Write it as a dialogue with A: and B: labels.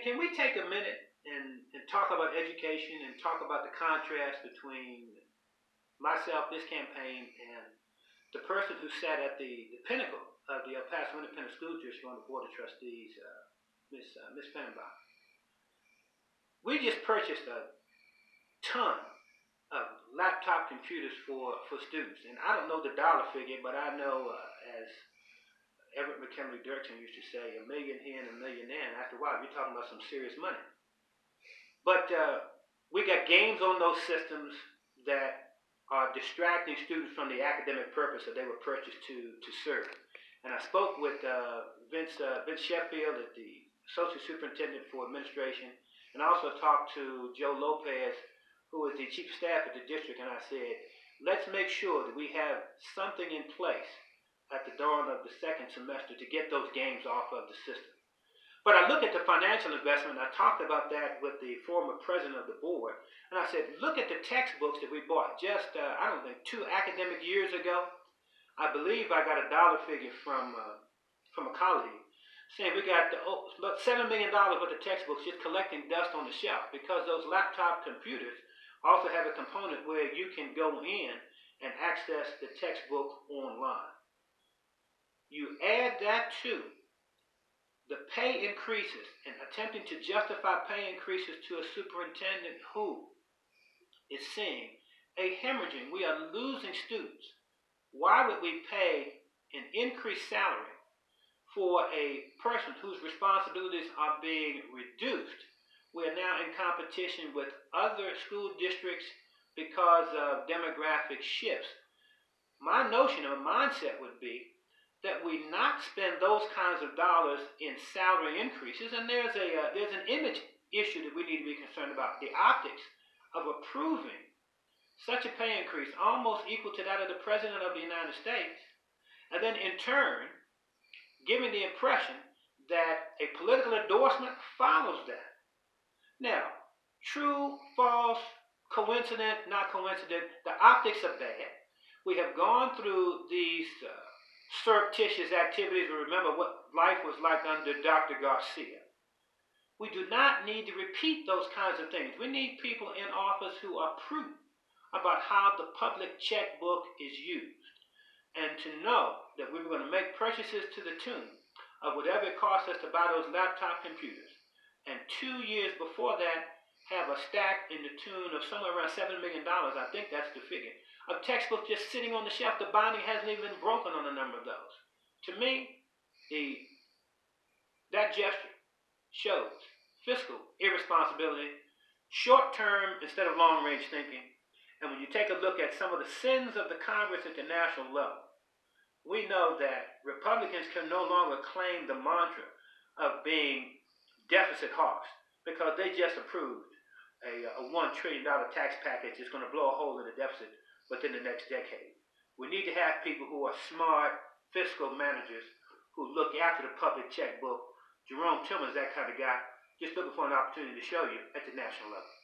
A: can we take a minute and talk about education and talk about the contrast between myself, this campaign, and the person who sat at the pinnacle of the El Paso Independent School District on the Board of Trustees, Miss Fennenbach. We just purchased a ton of laptop computers for students, and I don't know the dollar figure, but I know as Everett McKinley Dirksen used to say, $1 million here and $1 million there, and after a while you're talking about some serious money. But we got games on those systems that are distracting students from the academic purpose that they were purchased to serve. And I spoke with Vince Sheffield, the Associate Superintendent for Administration, and I also talked to Joe Lopez, who is the Chief of Staff at the district, and I said, let's make sure that we have something in place at the dawn of the second semester to get those games off of the system. But I look at the financial investment, and I talked about that with the former president of the board, and I said, look at the textbooks that we bought just, I don't think, 2 academic years ago. I believe I got a dollar figure from a colleague saying we got about $7 million worth of textbooks just collecting dust on the shelf, because those laptop computers also have a component where you can go in and access the textbook online. You add that to the pay increases and attempting to justify pay increases to a superintendent who is seeing a hemorrhaging. We are losing students. Why would we pay an increased salary for a person whose responsibilities are being reduced? We are now in competition with other school districts because of demographic shifts. My notion or mindset would be that we not spend those kinds of dollars in salary increases, and there's an image issue that we need to be concerned about. The optics of approving such a pay increase almost equal to that of the President of the United States, and then in turn giving the impression that a political endorsement follows that. Now, true, false, coincident, not coincident, the optics are bad. We have gone through these surreptitious activities. We remember what life was like under Dr. Garcia. We do not need to repeat those kinds of things. We need people in office who are prudent about how the public checkbook is used, and to know that we were going to make purchases to the tune of whatever it costs us to buy those laptop computers, and 2 years before that have a stack in the tune of somewhere around $7 million, I think that's the figure, of textbooks just sitting on the shelf. The binding hasn't even been broken on a number of those. To me, that gesture shows fiscal irresponsibility, short-term instead of long-range thinking. And when you take a look at some of the sins of the Congress at the national level, we know that Republicans can no longer claim the mantra of being deficit hawks, because they just approved a $1 trillion tax package that's going to blow a hole in the deficit within the next decade. We need to have people who are smart fiscal managers who look after the public checkbook. Jerome Tilghman is that kind of guy, just looking for an opportunity to show you at the national level.